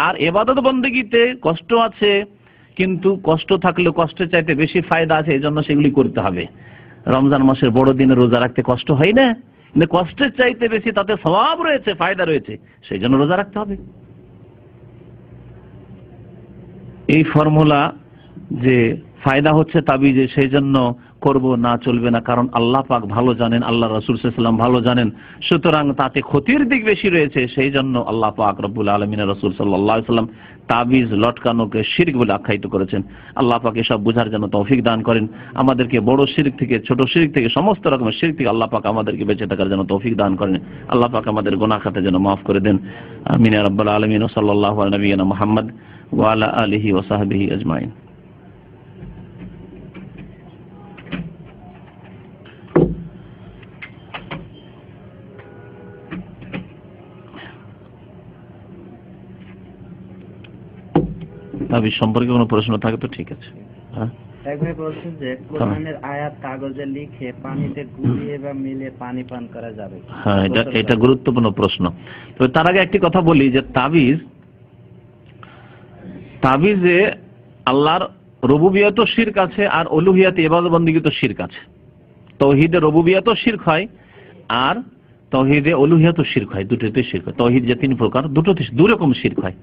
আর ইবাদত বন্দেগীতে কষ্ট আছে, কিন্তু কষ্ট থাকলেও কষ্টের চাইতে বেশি ফায়দা আছে, এজন্য সেগুলি করতে হবে। রমজান মাসের বড় দিনে রোজা রাখতে কষ্ট হয় না, কিন্তু কষ্টের চাইতে বেশি তাতে সওয়াব রয়েছে, ফায়দা রয়েছে, সেই জন্য রোজা রাখতে হবে। এই ফর্মুলা যে ফায়দা হচ্ছে তাবিজে, সেই জন্য করব না, চলবে না, কারণ আল্লাহ পাক ভালো জানেন, আল্লাহ রাসূল সাল্লাল্লাহু আলাইহি ওয়াসাল্লাম ভালো জানেন, সুতরাং তাতে ক্ষতির দিক বেশি রয়েছে, সেই জন্য আল্লাহ পাক রব্বুল আলামিনের রাসূল সাল্লাল্লাহু আলাইহি ওয়াসাল্লাম তাবিজ লটকানোকে শিরক বলে আখ্যায়িত করেছেন। আল্লাহ পাক এসব বুঝার জন্য তৌফিক দান করেন আমাদেরকে। বড় শিরক থেকে, ছোট শিরক থেকে, সমস্ত রকমের শিরক থেকে আল্লাহ পাক আমাদেরকে বেঁচে থাকার জন্য তৌফিক দান করেন। আল্লাহ পাক আমাদের গুনাহ খাতা যেন মাফ করে দেন। আমিন ইয়া রাব্বাল আলামিন। সাল্লাল্লাহু আলা নবিয়িনা মুহাম্মদ ওয়া আলা আলিহি ওয়া সাহবিহি আজমাইন। তাবিজ সম্পর্কে কোনো প্রশ্ন থাকে তো ঠিক আছে। হ্যাঁ, একবার বলছেন যে কোরআনের আয়াত কাগজে লিখে পানিতে গুলিয়ে বা মিলে পানি পান করা যাবে। হ্যাঁ, এটা গুরুত্বপূর্ণ প্রশ্ন। তবে তার আগে একটি কথা বলি যে তাবিজে আল্লাহর রুবুবিয়তও শিরক আছে, আর উলুহিয়াতে ইবাদত বন্দেগীতেও শিরক আছে। তাওহীদে রুবুবিয়তও শিরক হয়, আর তাওহীদে উলুহিয়াতও শিরক হয়, দুটোতেই শিরক হয়। তাওহীদ যে তিন প্রকার, দুটোতে দুই রকম শিরক হয়।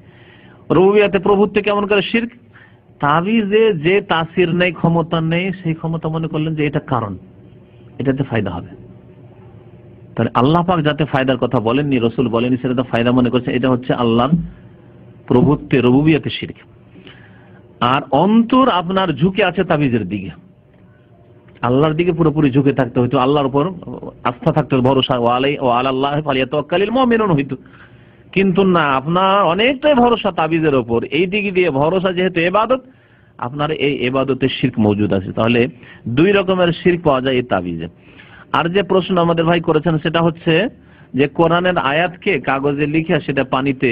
রুবুবিয়তে প্রভুত্ব কেমন করে শিরক, তাবিজে যে তাসির নেই, ক্ষমতা নেই, সেই ক্ষমতা মনে করলেন যে এটা কারণ, এটাতে ফায়দা হবে। তাহলে আল্লাহ পাক যাতে ফায়দার কথা বলেননি, রাসূল বলেননি, সেটা ফায়দা মনে করছে, এটা হচ্ছে আল্লাহর প্রভুত্বে রুবুবিয়তে শিরক। আর অন্তর আপনার ঝুঁকে আছে তাবিজের দিকে, আল্লাহর দিকে পুরোপুরি ঝুঁকে থাকতে হইতো, আল্লাহর উপর আস্থা থাকতে, ভরসা, ওয়া আলাল্লাহি ফালিয়াতাওয়াক্কালিল মুমিনুন হইতো। কিন্তু না, আপনার অনেকটাই ভরসা তাবিজের ওপর, এই দিক দিয়ে ভরসা, যেহেতু ইবাদত, আপনার এই ইবাদতের শিরক মওজুদ আছে। তাহলে দুই রকমের শিরক পাওয়া যায় এই তাবিজে। আর যে প্রশ্ন আমাদের ভাই করেছেন সেটা হচ্ছে যে কোরআনের আয়াতকে কাগজে লিখে সেটা পানিতে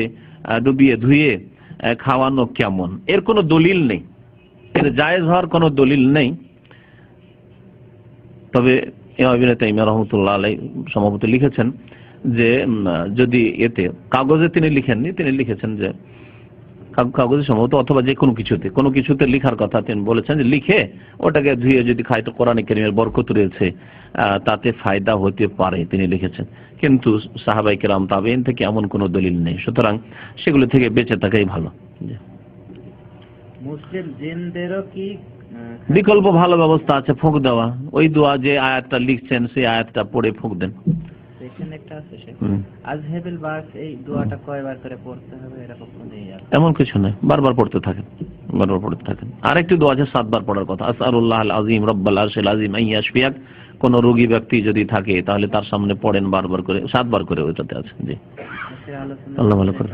ডুবিয়ে ধুয়ে খাওয়ানো কেমন, এর কোনো দলিল নেই, এর জায়েজ হওয়ার কোনো দলিল নেই। তবে ইমাম ইবনে তাইমিয়া রাহমাতুল্লাহ আলাইহি সম্ভবত লিখেছেন যে যদি এতে কাগজে তিনি লিখেননি, তিনি লিখেছেন যে কাগজে সম্ভবত, অথবা যে কোনো কিছুতে লিখার কথা তিনি বলেছেন যে লিখে ওটাকে ধুয়ে যদি খায় তো কোরআনে কারীমের বরকত রয়েছে, তাতে ফায়দা হতে পারে, তিনি লিখেছেন। কিন্তু সাহাবায়ে কেরাম, তাবেঈন থেকে এমন কোনো দলিল নেই, সুতরাং সেগুলো থেকে বেঁচে থাকাই ভালো। মুসলিম জিনদেরও কি বিকল্প ভালো ব্যবস্থা আছে, ফুঁক দেওয়া, ওই দোয়া যে আয়াতটা লিখছেন সেই আয়াতটা পড়ে ফুঁক দেন। এখানে একটা আছে শেখ, আজহাবিল বাস, এই দোয়াটা কয়বার করে পড়তে হবে এরকম নেই? এমন কিছু নয়, বারবার পড়তে থাকেন, বারবার পড়তে থাকেন। আরেকটি দোয়া আছে 7 বার পড়ার কথা, আসআলুল্লাহ আল আযীম রাব্বাল আরশিল আযীম আন ইয়াশফিয়াক কোন রোগী ব্যক্তি যদি থাকে তাহলে তার সামনে পড়েন বারবার করে, 7 বার করে ওইটাতে আছে। জি, আল্লাহ ভালো করে।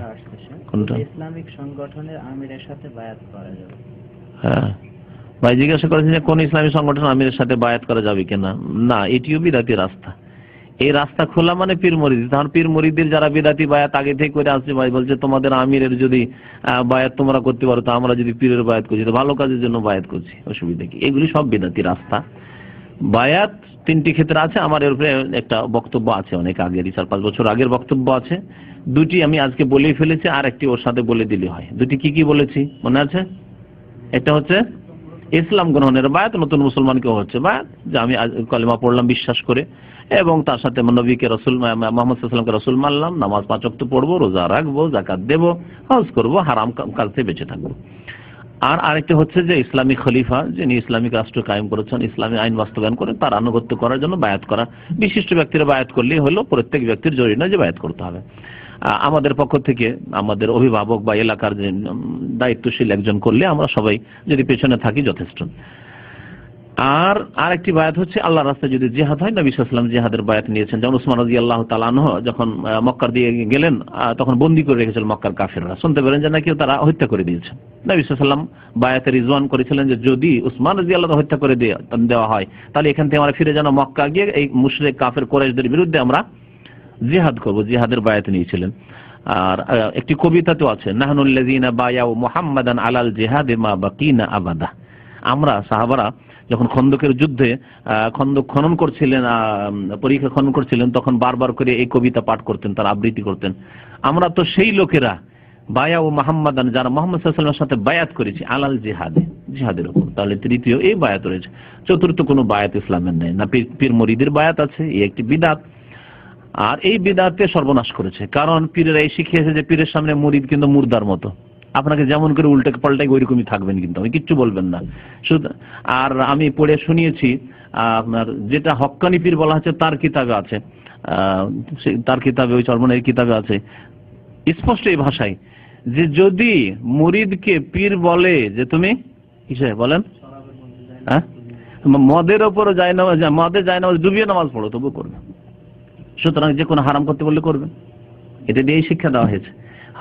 কোনটা? ইসলামিক সংগঠনের আমিরের সাথে বায়াত করা যাবে? হ্যাঁ, ভাই জিজ্ঞাসা করেছেন যে কোন ইসলামী সংগঠন আমিরের সাথে বায়াত করা যাবে কিনা। না, এটিও বিদাতি রাস্তা। এই রাস্তা খোলা মানে পীর মুরিদ। তখন পীর মুরিদের যারা বিদাতি বায়াত আগে থেকে করে আসছে, ভাই বলছে তোমাদের আমিরের যদি বায়াত তোমরা করতে পারো, তো আমরা যদি পীরের বায়াত করছি, তো ভালো কাজের জন্য বায়াত করছি, অসুবিধা কি? এগুলি সব বিদাতি রাস্তা। বায়াত 3টি ক্ষেত্রে আছে। আমার এর উপরে একটা বক্তব্য আছে, অনেক আগের, 4-5 বছর আগের বক্তব্য আছে। 2টি আমি আজকে বলেই ফেলেছি, আর একটি ওর সাথে বলে দিলে হয়। 2টি কি কি বলেছি মনে আছে? একটা হচ্ছে ইসলাম গ্রহণের বায়াত, নতুন মুসলমানকে হচ্ছে বায়াত, যে আমি কলেমা পড়লাম বিশ্বাস করে, এবং তার সাথে নবীকে রসুল মুহাম্মদ সাল্লাল্লাহু আলাইহি ওয়াসাল্লামকে রসুল মানলাম, নামাজ 5 ওয়াক্ত পড়বো, রোজা রাখবো, যাকাত দেবো, হজ করবো, হারাম কাজ থেকে বেঁচে থাকবো। আর আরেকটা হচ্ছে যে ইসলামী খলিফা, যিনি ইসলামিক রাষ্ট্র কায়েম করেছেন, ইসলামী আইন বাস্তবায়ন করেন, তার আনুগত্য করার জন্য বায়াত করা। বিশিষ্ট ব্যক্তিরা বায়াত করলেই হলো, প্রত্যেক ব্যক্তির জরুরি নয় যে বায়াত করতে হবে। আমাদের পক্ষ থেকে আমাদের অভিভাবক বা এলাকার যে দায়িত্বশীল একজন করলে আমরা সবাই যদি পেছনে থাকি যথেষ্ট। আর আরেকটি বায়াত হচ্ছে আল্লাহর রাস্তায় যদি জিহাদ হয়, নবী সাল্লাল্লাহু আলাইহি ওয়াসাল্লাম জিহাদের বায়াত নিয়েছেন। যেমন উসমান রাদিয়াল্লাহু তাআলা আনহু যখন মক্কার দিয়ে গেলেন, তখন বন্দী করে রেখেছিল মক্কার কাফেররা। শুনতে পেলেন যে নাকি তারা হত্যা করে দিয়েছে। নবী সাল্লাল্লাহু আলাইহি ওয়াসাল্লাম বায়াতে রিজওয়ান করেছিলেন যে যদি উসমান রাদিয়াল্লাহু হত্যা করে দেওয়া হয়, তাহলে এখান থেকে আমরা ফিরে যেন মক্কা গিয়ে এই মুশরিক কাফের কুরাইশদের বিরুদ্ধে আমরা জিহাদ করব। জিহাদের বায়াত নিয়েছিলেন। আর একটি কবিতাতেও আছে, নাহনুল্লাযীনা বায়াউ মুহাম্মাদান আলাল জিহাদি মা বাকিনা আবাদা। আমরা সাহাবারা যখন খন্দকের যুদ্ধে খন্দক খনন করছিলেন, পরীক্ষা খনন করছিলেন, তখন বারবার করে এই কবিতা পাঠ করতেন, তার আবৃত্তি করতেন। আমরা তো সেই লোকেরা বায়াউ মুহাম্মাদান, যারা মুহাম্মদ সাল্লাল্লাহু আলাইহি ওয়াসাল্লামের সাথে বায়াত করেছি, আলাল জিহাদে, জিহাদের উপর। তাহলে তৃতীয় এই বায়াত রয়েছে। চতুর্থ কোনো বায়াত ইসলামের নেই। না পীর মুরিদের বায়াত আছে, এই একটি বিদআত। আর এই বিদআতকে সর্বনাশ করেছে, কারণ পীরেরা এই শিখিয়েছে যে পীরের সামনে মুরিদ কিন্তু মুর্দার মতো, আপনাকে যেমন করে উল্টে পাল্টাই ওইরকমই থাকবেন, কিন্তু আমি কিচ্ছু বলবেন না শুধু। আর আমি পড়ে শুনিয়েছি, আপনার যেটা হক্কানি পীর বলা হচ্ছে তার কিতাবে আছে, তার কিতাবে, ওই চরমনের কিতাবে আছে স্পষ্ট এই ভাষায়, যে যদি মুরিদকে পীর বলে যে তুমি কিসে বলেন, হ্যাঁ, মদের ওপরে যায় না, মদে যায় না, ডুবিয়ে নামাজ পড়ো তবু করবে। সুতরাং যে কোনো হারাম করতে বললে করবে। এটা দিয়েই শিক্ষা দেওয়া হয়েছে।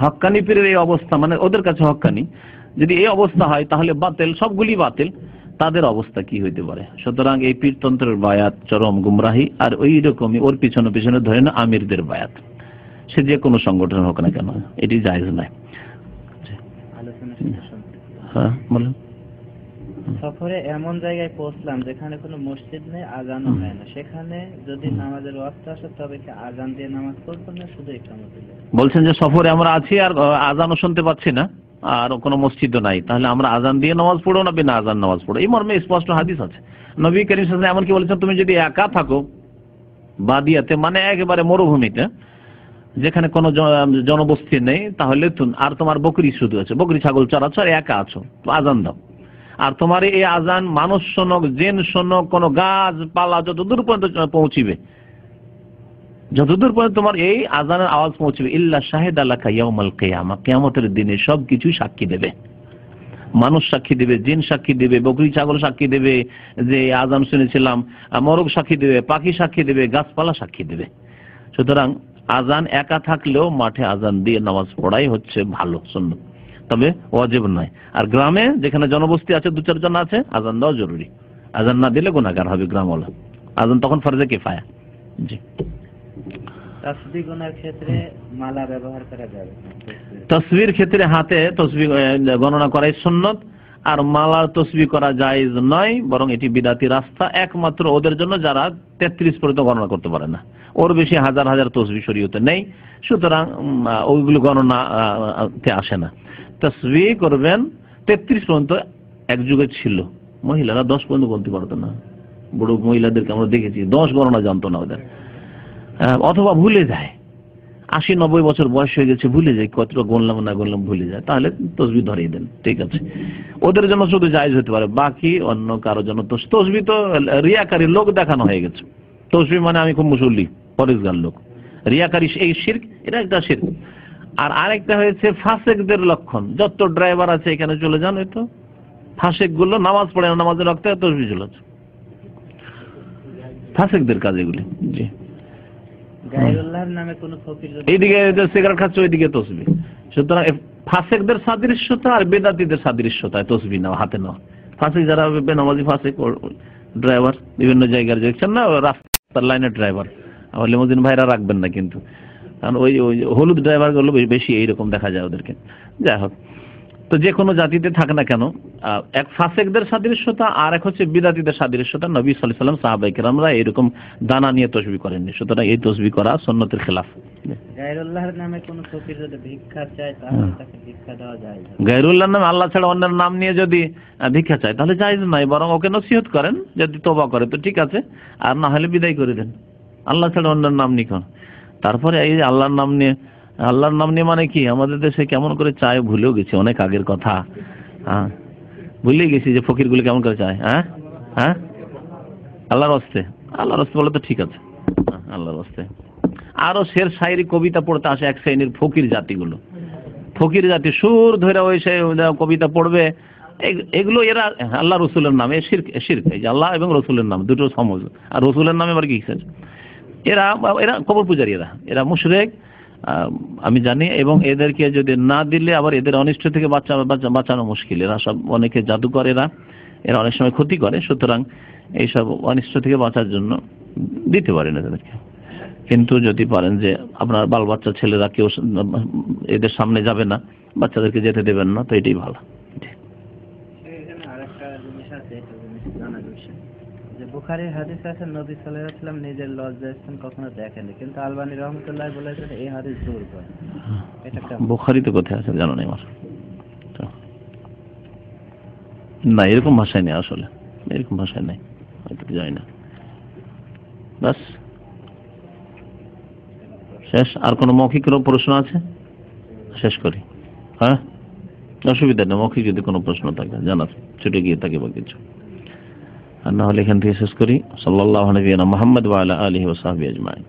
হক্কানি পীরের এই অবস্থা, মানে ওদের কাছে হক্কানি যদি এই অবস্থা হয়, তাহলে বাতিল, সবগুলি বাতিল। তাদের অবস্থা কি হইতে পারে? সুতরাং এই পীরতন্ত্রের বায়াত চরম গুমরাহি। আর ওই রকমই ওর পিছনে পিছনে ধরে না আমিরদের বায়াত, সে যে কোনো সংগঠন হোক না কেন, এটি জায়েজ নয়। হ্যাঁ বলেন। সফরে এমন জায়গায় পৌঁছলাম যেখানে কোনো মসজিদ নেই, আজানও হয় না, সেখানে যদি নামাজের ওয়াক্ত আসে তবে কি আজান দিয়ে নামাজ পড়বো না শুধু ইকামত দিলে? বলছেন যে সফরে আমরা আছি আর আজানও শুনতে পাচ্ছি না আর কোনো মসজিদও নাই, তাহলে আমরা আজান দিয়ে নামাজ পড়ো না বিনা আজান নামাজ পড়ো? এই মর্মে স্পষ্ট হাদিস আছে। নবী করিম সাল্লাল্লাহু আলাইহি ওয়াসাল্লাম এমনকি বলেছেন, তুমি যদি একা থাকো বাদিয়াতে, মানে একেবারে মরুভূমিতে, যেখানে কোনো জনবস্তি নেই, তাহলে আর তোমার বকরি শুধু আছে, বকরি ছাগল চড়াচ্ছ আর একা আছো, তো আজান দাও। আর তোমার এই আজান মানুষ শোনক, জিন শোনক, কোন গাছ পালা যতদূর পর্যন্ত পৌঁছিবে, যতদূর পর্যন্ত তোমার এই আজানের আওয়াজ পৌঁছবে, ইল্লা শাহিদ আলাকা ইয়াউমাল কিয়ামা, কিয়ামতের দিনে সবকিছু সাক্ষী দেবে। মানুষ সাক্ষী দেবে, জিন সাক্ষী দেবে, বকরি ছাগল সাক্ষী দেবে যে আজান শুনেছিলাম, মরগ সাক্ষী দেবে, পাখি সাক্ষী দেবে, গাছপালা সাক্ষী দেবে। সুতরাং আজান একা থাকলেও মাঠে আজান দিয়ে নামাজ পড়াই হচ্ছে ভালো, সুন্নাত, তবে ওয়াজিব নয়। আর গ্রামে যেখানে জনবস্তি আছে, 2-4 জন আছে, আজান দেওয়া জরুরি। আজান না দিলে গুনাহগার হবে গ্রামওয়ালা। আজান তখন ফরজে কিফায়া। জি। তাসবিহ গণনার ক্ষেত্রে মালা ব্যবহার করা যাবে? তাসবিহর ক্ষেত্রে হাতে তাসবিহ গণনা করাই সুন্নাত, আর মালা তাসবিহ করা জায়েজ নয়, বরং এটি বিদআতি রাস্তা। একমাত্র ওদের জন্য যারা 33 পর্যন্ত গণনা করতে পারে না, ওর বেশি হাজার হাজার তাসবিহ শরীয়তে নেই, সুতরাং ওইগুলো গণনাতে আসে না। তাসবিহ করবেন 33 পর্যন্ত। এক যুগে ছিল মহিলারা 10 পর্যন্ত বলতে পারতো না, বড় মহিলাদেরকে আমরা দেখেছি 10 গণনা জানতো না ওদের, অথবা ভুলে যায়, 80-90 বছর বয়স হয়ে গেছে, ভুলে যায় কতটা গণলাম না গণলাম, ভুলে যায়, তাহলে তাসবিহ ধরিয়ে দেন, ঠিক আছে। ওদের জন্য শুধু জায়েজ হতে পারে, বাকি অন্য কারোর জন্য তাসবিহ তো রিয়াকারী, লোক দেখানো হয়ে গেছে। তাসবিহ মানে আমি খুব মুসল্লি, পরেশগার লোক, রিয়াকারী, এই শিরক, এটা একটা শিরক। আর আরেকটা হয়েছে ফাসেকদের লক্ষণ। যত ড্রাইভার আছে এখানে চলে যান, ওই তো ফাসেক গুলো নামাজ পড়ে না, নামাজের রক্তে তাসবিহ চলেছে। ফাসিকদের কাজ এগুলি। জি, গায়রুল্লাহর নামে কোনো ফকির যদি এইদিকে সিগারেট খাচ্ছে ওইদিকে তসবিহ। সুতরাং ফাসিকদের সাদৃশ্যতা আর বেদাতীদের সাদৃশ্যতা তসবিহ নাও হাতে নাও। ফাসিক যারা বেনামাজি ফাসিক, ড্রাইভার বিভিন্ন জায়গার দেখছেন না, রাস্তার লাইনের ড্রাইভার, আমার লিমোজিন ভাইরা রাখবেন না কিন্তু, কারণ ওই হলুদ ড্রাইভার গুলো বেশি এইরকম দেখা যায় ওদেরকে। যাই হোক, তো যে কোনো জাতিতে থাকে না কেন, এক ফাসিকদের সাদৃশ্যতা আর এক হচ্ছে বিদাতীদের সাদৃশ্যতা। নবী সাল্লাল্লাহু আলাইহি ওয়াসাল্লাম সাহাবায়ে কেরামরা এরকম দানা নিয়ে তসবিহ করেননি, সুতরাং এই তসবিহ করা সুন্নতের খেলাফ। গায়রুল্লাহর নামে কোনো ফকির যদি ভিক্ষা চায় তাহলে তাকে ভিক্ষা দেওয়া যায়? গায়রুল্লাহর নামে, আল্লাহ ছাড়া অন্যের নাম নিয়ে যদি ভিক্ষা চায় তাহলে জায়েজ নাই, বরং ওকে নসিহত করেন, যদি তওবা করে তো ঠিক আছে, আর না হলে বিদায় করে দেন। আল্লাহ ছাড়া অন্যের নাম নিয়ে করেন। তারপরে এই যে আল্লাহর নাম নিয়ে, আল্লাহর নাম নিয়ে মানে কি, আমাদের দেশে কেমন করে চায় ভুলেও গেছি, অনেক আগের কথা। হ্যাঁ, ভুলেই গেছি যে ফকিরগুলো কেমন করে চায়। হ্যাঁ হ্যাঁ, আল্লাহর হস্তে, আল্লাহর হস্তে বলে তো ঠিক আছে, আল্লাহর হস্তে। আরো শের শায়েরি কবিতা পড়তে আসে এক শ্রেণীর ফকির জাতিগুলো, ফকির জাতি সুর ধরে ওই সে কবিতা পড়বে, এগুলো এরা আল্লাহ রসুলের নামে শিরক, এই যে আল্লাহ এবং রসুলের নাম দুটো সমজ, আর রসুলের নামে আবার কি এরা কবর পূজারী, এরা মুশরিক আমি জানি। এবং এদেরকে যদি না দিলে আবার এদের অনিষ্ট থেকে বাঁচানো মুশকিল। এরা সব অনেকে জাদুকর, এরা অনেক সময় ক্ষতি করে, সুতরাং এইসব অনিষ্ট থেকে বাঁচার জন্য দিতে পারেন এদেরকে। কিন্তু যদি পারেন যে আপনার বাল বাচ্চা ছেলেরা কেউ এদের সামনে যাবে না, বাচ্চাদেরকে যেতে দেবেন না, তো এটাই ভালো। আরেকটা জিনিস আছে, যে বুখারীর হাদিস আছে নবী সাল্লাল্লাহু আলাইহি ওয়াসাল্লাম নিজের লজ্জাস্থান কখনো দেখেনি, কিন্তু আলবানী রাহমাতুল্লাহ বলেছেন এই হাদিস দুর্বল। এটা বুখারীতে কোথায় আছে জানো না আমার? না, এরকম ভাষায় নেই, আসলে এরকম ভাষায় নেই, হয়তো জানি না। বাস শেষ। আর কোনো মৌখিক প্রশ্ন আছে? শেষ করি। হ্যাঁ, অসুবিধা নেই, মৌখিক যদি কোনো প্রশ্ন থাকে জানা ছুটে গিয়ে থাকে বা কিছু, আর না হলে এখান থেকে শেষ করি। সাল্লাল্লাহু আলাইহি ওয়া সাল্লাম মুহাম্মদ ওয়া আলা আলিহি ওয়া সাহবিহি আজমাইন।